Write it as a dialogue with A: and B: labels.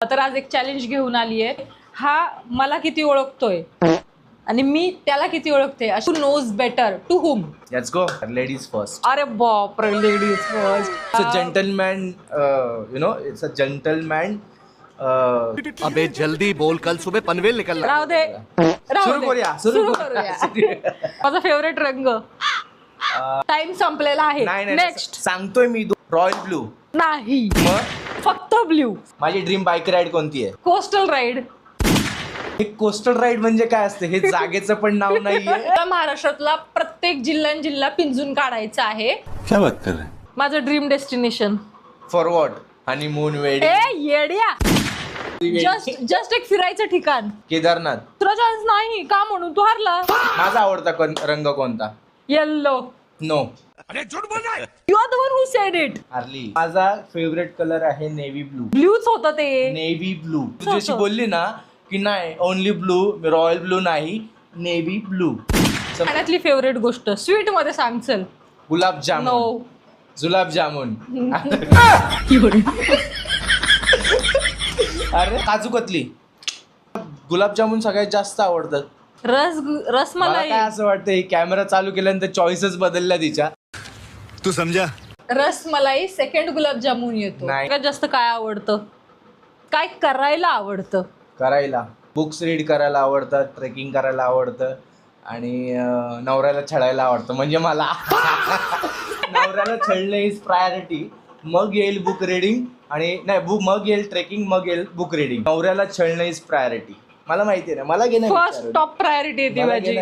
A: तर आज एक चॅलेंज घेऊन आली आहे. हा मला किती ओळखतोय आणि मी त्याला किती ओळखते. To knows better to whom.
B: Let's go. Ladies first.
A: अरे बाप रे, ladies first.
B: It's a gentleman, you know, it's a gentleman.
C: अबे जल्दी बोल, कल सुबह पनवेल निकलना.
A: राहू दे,
B: सुरू करूया, सुरू
A: करूया. माझा फेवरेट रंग. टाइम संपलेला आहे.
B: नाही
A: नेक्स्ट.
B: सांगतोय मी, रॉयल ब्लू.
A: नाही,
B: मग
A: फक्त ब्ल्यू.
B: माझी ड्रीम बाईक राईड कोणती आहे?
A: Coastal ride.
B: हे कोस्टल राईड म्हणजे काय असतं? हे जागेचं पण नाव नाहीये.
A: महाराष्ट्रातला प्रत्येक जिल्हा पिंजून काढायचा आहे.
C: क्या बात कर रहे हैं?
A: माझं dream destination.
B: For what? Honeymoon, wedding,
A: ए येड्या. जस्ट एक फिरायचं ठिकाण.
B: केदारनाथ.
A: तुला चान्स नाही का म्हणून तू हारला.
B: माझा आवडता रंग कोणता?
A: Yellow.
B: No.
A: You are the one who said it.
B: Harley. माझा फेवरेट कलर आहे नेव्ही ब्लू.
A: ब्ल्यूच होतं ते.
B: Navy blue. तू जशी बोलली ना की नाही ओनली ब्लू, रॉयल ब्लू नाही, नेव्ही ब्लू.
A: खाण्यातली फेवरेट गोष्ट स्वीट मध्ये सांग. चल.
B: गुलाबजामुन.
A: नो.
B: जुलाबजामुन. अरे काजू कतली. गुलाबजामुन सगळ्यात जास्त आवडतात. मला
A: रसमलाई.
B: काय असं वाटतं ही कॅमेरा चालू केल्यानंतर चॉईसेस बदलल्या तिच्या.
C: तू समझा?
A: रसमलाई सेकंड गुलाबजामुन येतो.
B: नाही.
A: सगळ्यात जास्त काय आवडतं? काय करायला आवडतं?
B: करायला बुक्स रीड करायला आवडतात, ट्रेकिंग करायला आवडतं आणि नवऱ्याला छळायला आवडतं. म्हणजे मला नवऱ्याला छळणे इज प्रायोरिटी. मग येईल बुक रिडिंग आणि नाही मग येईल ट्रेकिंग, मग येईल बुक रिडिंग. नवऱ्याला छळणे इज प्रायोरिटी. मला माहिती आहे ना, मला
A: फर्स्ट टॉप प्रायोरिटी येते माझी.